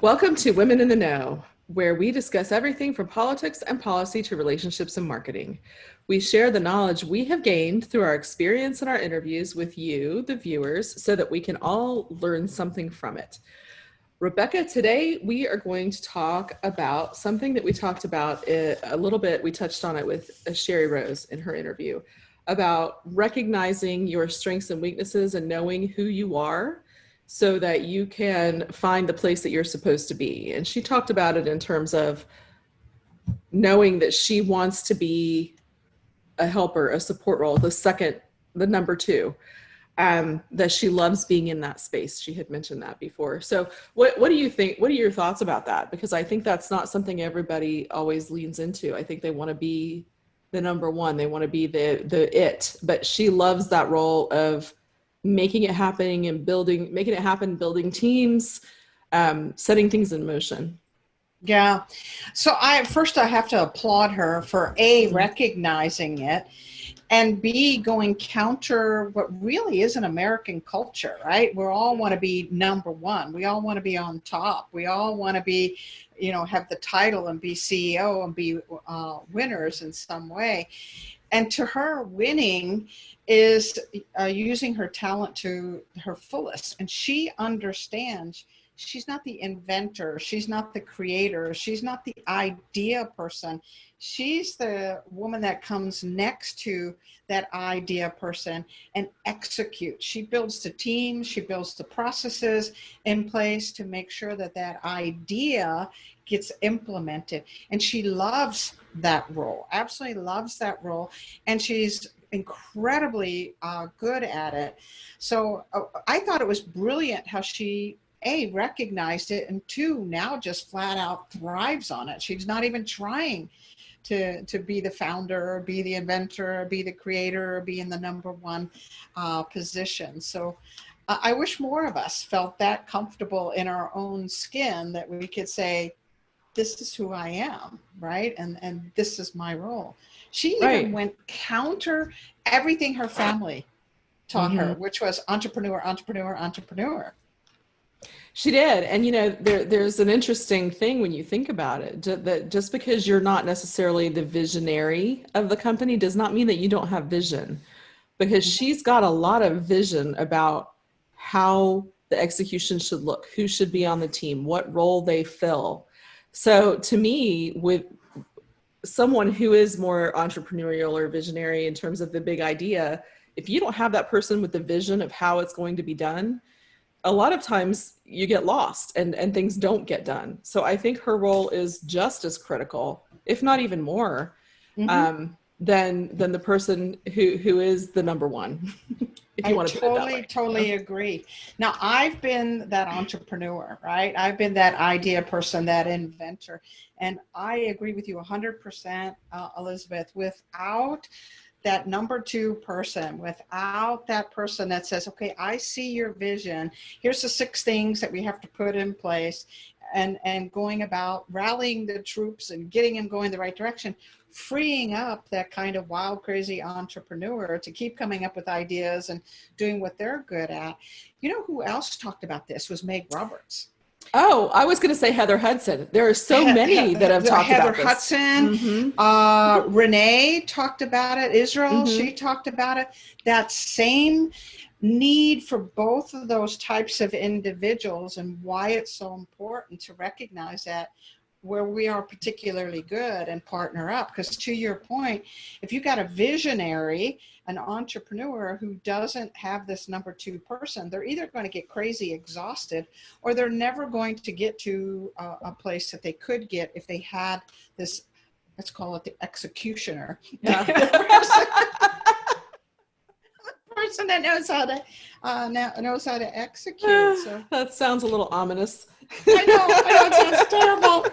Speaker 1: Welcome to Women in the Know, where we discuss everything from politics and policy to relationships and marketing. We share the knowledge we have gained through our experience and our interviews with you, the viewers, so that we can all learn something from it. Rebecca, today we are going to talk about something that we talked about a little bit. We touched on it with Sherry Rose in her interview about recognizing your strengths and weaknesses and knowing who you are so that you can find the place that you're supposed to be. And she talked about it in terms of knowing that she wants to be a helper, a support role, the number two. That she loves being in that space. She had mentioned that before. So what do you think? What are your thoughts about that? Because I think that's not something everybody always leans into. I think they want to be the number one. They want to be the it, but she loves that role of making it happen and making it happen, building teams, setting things in motion.
Speaker 2: Yeah. So first I have to applaud her for recognizing it, and B, going counter what really is an American culture, right? We all want to be number one. We all want to be on top. We all want to be, have the title and be CEO and be winners in some way. And to her, winning is using her talent to her fullest. And she understands she's not the inventor. She's not the creator. She's not the idea person. She's the woman that comes next to that idea person and executes. She builds the team. She builds the processes in place to make sure that that idea gets implemented. And she loves that role, absolutely loves that role. And she's incredibly good at it. So I thought it was brilliant how she recognized it, and two, now just flat out thrives on it. She's not even trying to be the founder or be the inventor or be the creator or be in the number one position. So I wish more of us felt that comfortable in our own skin that we could say, this is who I am, right? And this is my role. She even went counter everything her family taught her, which was entrepreneur, entrepreneur, entrepreneur.
Speaker 1: She did. And, there's an interesting thing when you think about it, that just because you're not necessarily the visionary of the company does not mean that you don't have vision, because she's got a lot of vision about how the execution should look, who should be on the team, what role they fill. So to me, with someone who is more entrepreneurial or visionary in terms of the big idea, if you don't have that person with the vision of how it's going to be done, a lot of times you get lost and things don't get done. So I think her role is just as critical, if not even more, than the person who is the number one. If you want to put it that way.
Speaker 2: Totally agree. Now, I've been that entrepreneur, right? I've been that idea person, that inventor. And I agree with you 100%, Elizabeth. Without that number two person, without that person that says, okay, I see your vision. Here's the 6 things that we have to put in place, and going about rallying the troops and getting them going the right direction, freeing up that kind of wild, crazy entrepreneur to keep coming up with ideas and doing what they're good at. You know who else talked about this was Meg Roberts.
Speaker 1: Oh, I was going to say Heather Hudson. There are so many that have talked
Speaker 2: Heather
Speaker 1: about this.
Speaker 2: Hudson, Renee talked about it. Israel, she talked about it. That same need for both of those types of individuals, and why it's so important to recognize that where we are particularly good and partner up. Because to your point, if you got a visionary, an entrepreneur who doesn't have this number two person, they're either going to get crazy exhausted, or they're never going to get to a place that they could get if they had this, let's call it the executioner.
Speaker 1: Yeah.
Speaker 2: Person that knows how to execute. So
Speaker 1: That sounds a little ominous.
Speaker 2: I know it sounds terrible.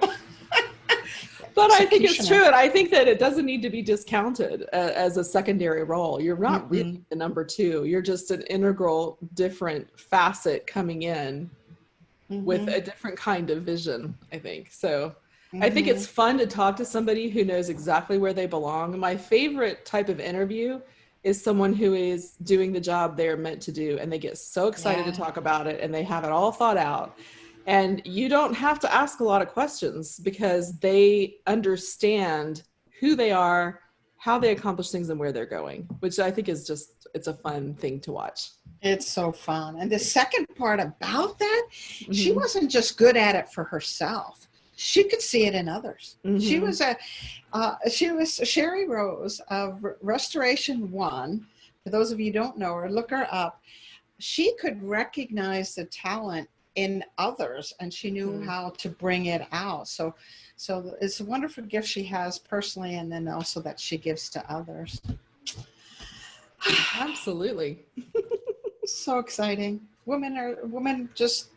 Speaker 1: But I think it's true, and I think that it doesn't need to be discounted as a secondary role. You're not really the number two. You're just an integral, different facet coming in with a different kind of vision, I think. So I think it's fun to talk to somebody who knows exactly where they belong. My favorite type of interview is someone who is doing the job they're meant to do, and they get so excited to talk about it, and they have it all thought out. And you don't have to ask a lot of questions because they understand who they are, how they accomplish things, and where they're going, which I think is just, it's a fun thing to watch.
Speaker 2: It's so fun. And the second part about that, she wasn't just good at it for herself. She could see it in others. She was Sherry Rose of Restoration One. For those of you who don't know her, look her up. She could recognize the talent in others, and she knew how to bring it out. So it's a wonderful gift she has personally, and then also that she gives to others.
Speaker 1: Absolutely.
Speaker 2: So exciting. Women just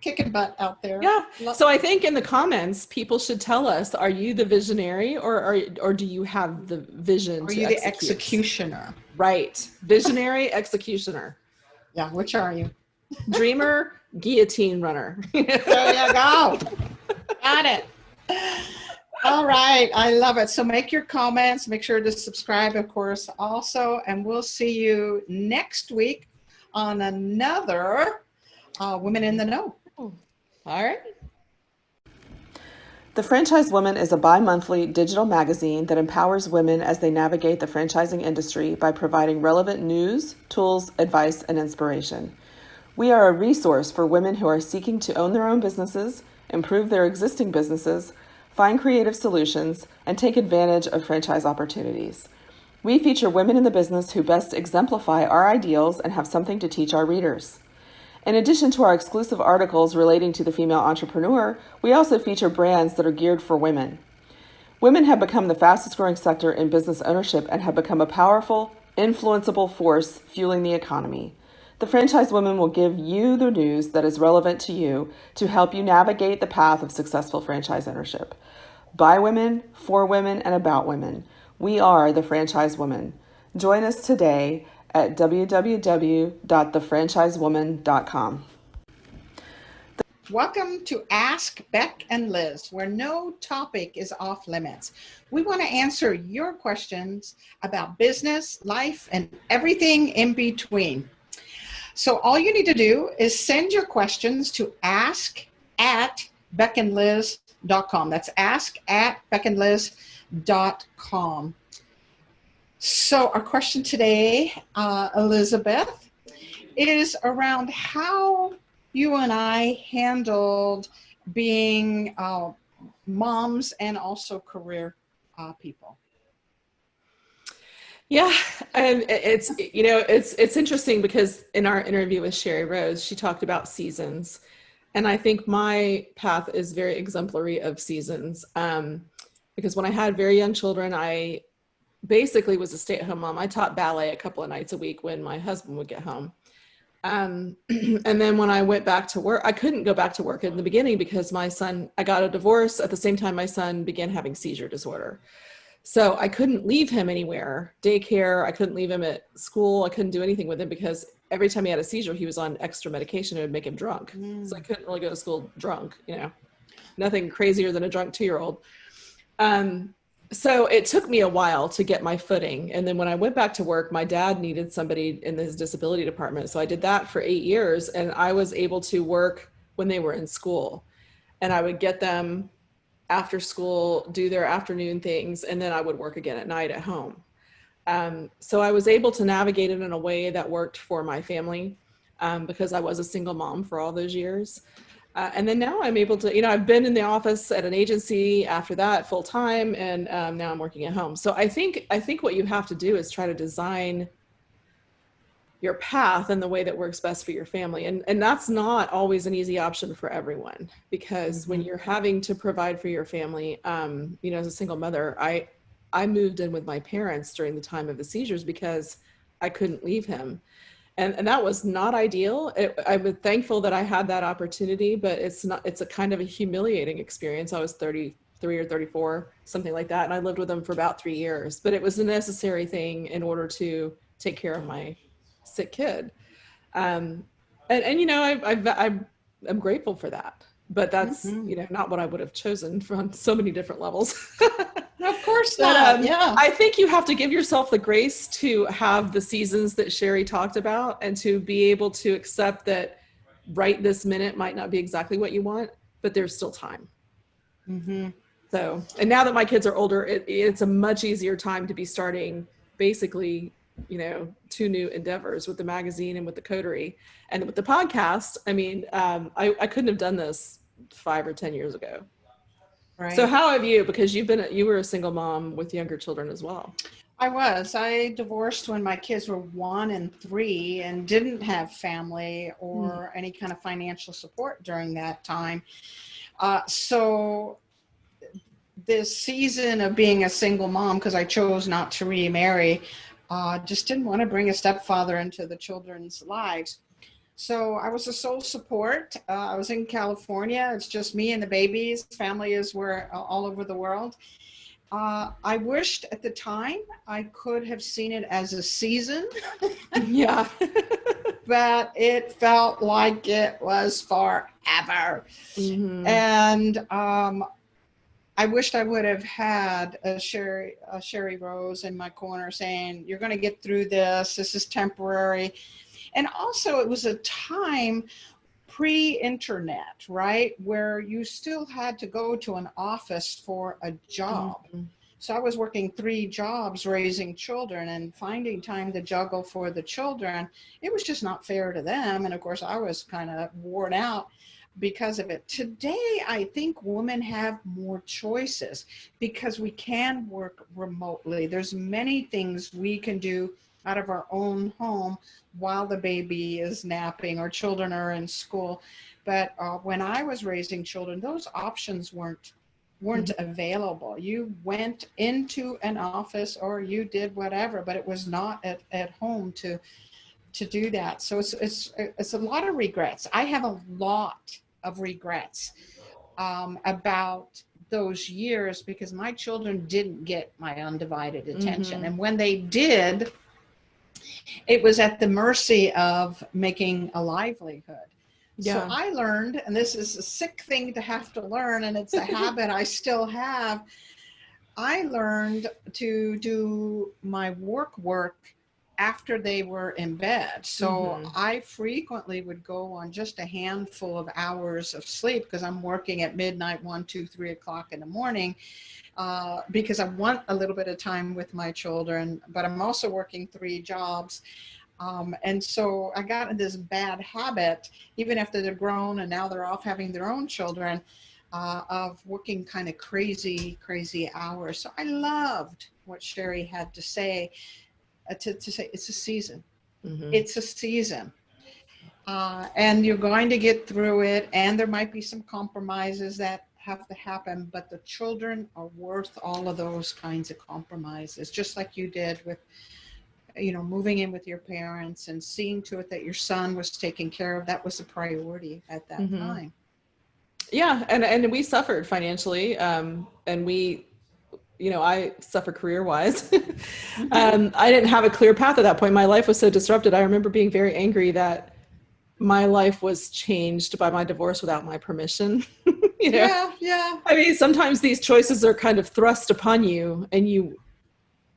Speaker 2: kicking butt out there.
Speaker 1: Yeah. So I think in the comments, people should tell us, are you the visionary, or do you have the vision?
Speaker 2: Are you the executioner?
Speaker 1: Right. Visionary, executioner.
Speaker 2: Yeah. Which are you?
Speaker 1: Dreamer, guillotine runner.
Speaker 2: There you go. Got it. All right. I love it. So make your comments. Make sure to subscribe, of course, also. And we'll see you next week on another Women in the Know.
Speaker 1: All right.
Speaker 5: The Franchise Woman is a bi-monthly digital magazine that empowers women as they navigate the franchising industry by providing relevant news, tools, advice, and inspiration. We are a resource for women who are seeking to own their own businesses, improve their existing businesses, find creative solutions, and take advantage of franchise opportunities. We feature women in the business who best exemplify our ideals and have something to teach our readers. In addition to our exclusive articles relating to the female entrepreneur, we also feature brands that are geared for women. Women have become the fastest growing sector in business ownership and have become a powerful, influenceable force fueling the economy. The Franchise Woman will give you the news that is relevant to you to help you navigate the path of successful franchise ownership. By women, for women, and about women. We are the Franchise Woman. Join us today at www.thefranchisewoman.com.
Speaker 2: Welcome to Ask Beck and Liz, where no topic is off limits. We want to answer your questions about business, life, and everything in between. So all you need to do is send your questions to ask@beckandliz.com. That's ask@beckandliz.com. So our question today, Elizabeth, is around how you and I handled being moms and also career people.
Speaker 1: Yeah, and it's interesting because in our interview with Sherry Rose, she talked about seasons, and I think my path is very exemplary of seasons. Because when I had very young children, I basically was a stay-at-home mom. I taught ballet a couple of nights a week when my husband would get home. And then when I went back to work, I couldn't go back to work in the beginning because I got a divorce at the same time my son began having seizure disorder. So I couldn't leave him anywhere, daycare. I couldn't leave him at school. I couldn't do anything with him because every time he had a seizure, he was on extra medication. It would make him drunk. So I couldn't really go to school drunk, nothing crazier than a drunk 2-year-old. So it took me a while to get my footing. And then when I went back to work, my dad needed somebody in his disability department. So I did that for 8 years, and I was able to work when they were in school. And I would get them after school, do their afternoon things, and then I would work again at night at home. So I was able to navigate it in a way that worked for my family, because I was a single mom for all those years. And then now I'm able to, I've been in the office at an agency after that full time, and now I'm working at home. So I think what you have to do is try to design your path in the way that works best for your family. And that's not always an easy option for everyone, because when you're having to provide for your family, as a single mother, I moved in with my parents during the time of the seizures because I couldn't leave him. And that was not ideal. I was thankful that I had that opportunity, but it's a kind of a humiliating experience. I was 33 or 34, something like that. And I lived with them for about 3 years, but it was a necessary thing in order to take care of my sick kid. I'm grateful for that, but that's, not what I would have chosen from so many different levels.
Speaker 2: Of course not. Yeah.
Speaker 1: I think you have to give yourself the grace to have the seasons that Sherry talked about, and to be able to accept that right this minute might not be exactly what you want, but there's still time. So, and now that my kids are older, it's a much easier time to be starting basically, 2 new endeavors with the magazine and with the coterie and with the podcast. I mean, I couldn't have done this 5 or 10 years ago.
Speaker 2: Right.
Speaker 1: So how have you, because you were a single mom with younger children as well.
Speaker 2: I divorced when my kids were 1 and 3 and didn't have family or any kind of financial support during that time. So this season of being a single mom, because I chose not to remarry, just didn't want to bring a stepfather into the children's lives. So I was a sole support. I was in California. It's just me and the babies. Family were all over the world. I wished at the time I could have seen it as a season.
Speaker 1: Yeah.
Speaker 2: But it felt like it was forever. And I wished I would have had a Sherry Rose in my corner saying, you're going to get through this. This is temporary. And also it was a time pre-internet, right? Where you still had to go to an office for a job. So I was working 3 jobs raising children and finding time to juggle for the children. It was just not fair to them. And of course I was kind of worn out because of it. Today, I think women have more choices because we can work remotely. There's many things we can do out of our own home while the baby is napping or children are in school. But when I was raising children, those options weren't available. You went into an office or you did whatever, but it was not at home to do that. So it's a lot of regrets. I have a lot of regrets about those years because my children didn't get my undivided attention. And when they did, it was at the mercy of making a livelihood. Yeah. So I learned, and this is a sick thing to have to learn, and it's a habit I still have. I learned to do my work after they were in bed. So I frequently would go on just a handful of hours of sleep because I'm working at midnight, 1, 2, 3 o'clock in the morning. Because I want a little bit of time with my children, but I'm also working 3 jobs. And so I got in this bad habit, even after they're grown and now they're off having their own children, of working kind of crazy hours. So I loved what Sherry had to say, to say it's a season. It's a season. And you're going to get through it. And there might be some compromises that have to happen, but the children are worth all of those kinds of compromises, just like you did with, moving in with your parents and seeing to it that your son was taken care of. That was a priority at that time.
Speaker 1: Yeah. And we suffered financially. And we
Speaker 5: I suffer career-wise. I didn't have a clear path at that point. My life was so disrupted. I remember being very angry that my life was changed by my divorce without my permission.
Speaker 2: Yeah, yeah.
Speaker 5: I mean, sometimes these choices are kind of thrust upon you and you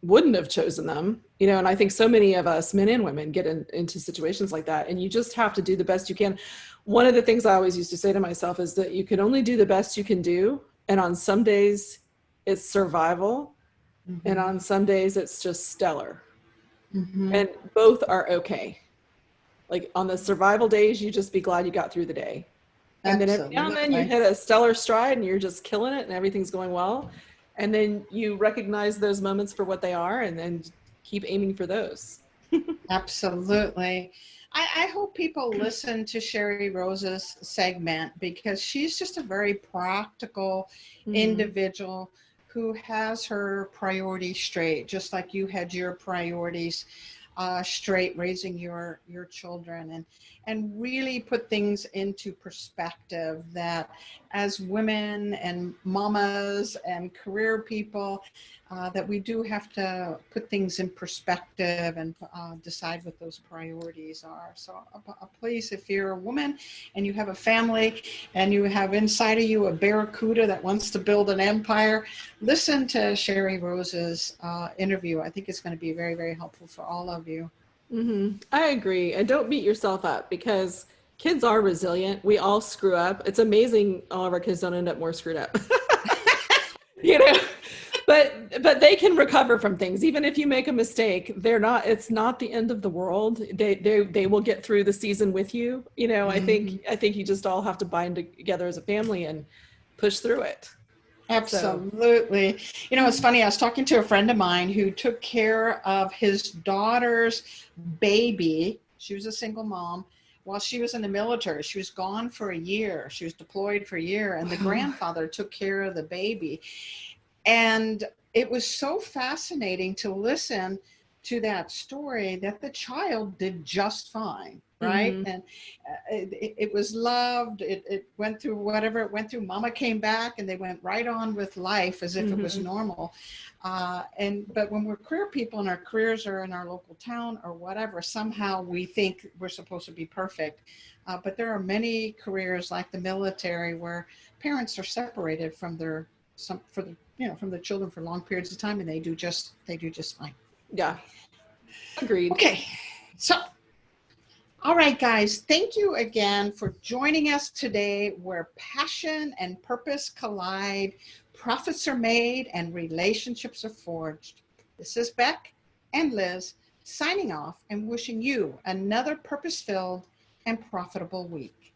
Speaker 5: wouldn't have chosen them, and I think so many of us, men and women, get into situations like that, and you just have to do the best you can. One of the things I always used to say to myself is that you can only do the best you can do, and on some days it's survival, and on some days it's just stellar. And both are okay. Like on the survival days, you just be glad you got through the day. And then every now and then you hit a stellar stride and you're just killing it and everything's going well. And then you recognize those moments for what they are and then keep aiming for those.
Speaker 2: Absolutely. I hope people listen to Sherry Rose's segment because she's just a very practical individual who has her priorities straight, just like you had your priorities straight, raising your children, and really put things into perspective that as women and mamas and career people, that we do have to put things in perspective and decide what those priorities are. So please, if you're a woman and you have a family and you have inside of you a barracuda that wants to build an empire, listen to Sherry Rose's interview. I think it's going to be very, very helpful for all of you.
Speaker 5: I agree. And don't beat yourself up because kids are resilient. We all screw up. It's amazing all of our kids don't end up more screwed up. But they can recover from things. Even if you make a mistake, it's not the end of the world. They will get through the season with you. I think you just all have to bind together as a family and push through it.
Speaker 2: Absolutely. It's funny. I was talking to a friend of mine who took care of his daughter's baby. She was a single mom while she was in the military. She was gone for a year. She was deployed for a year, and the grandfather took care of the baby. And it was so fascinating to listen to that story that the child did just fine. Right. And it was loved. It went through whatever it went through. Mama came back and they went right on with life as if it was normal. But when we're career people and our careers are in our local town or whatever, somehow we think we're supposed to be perfect. But there are many careers like the military where parents are separated from the children for long periods of time, and they do just fine.
Speaker 5: Yeah. Agreed.
Speaker 2: Okay. So, all right, guys, thank you again for joining us today where passion and purpose collide, profits are made, and relationships are forged. This is Beck and Liz signing off and wishing you another purpose-filled and profitable week.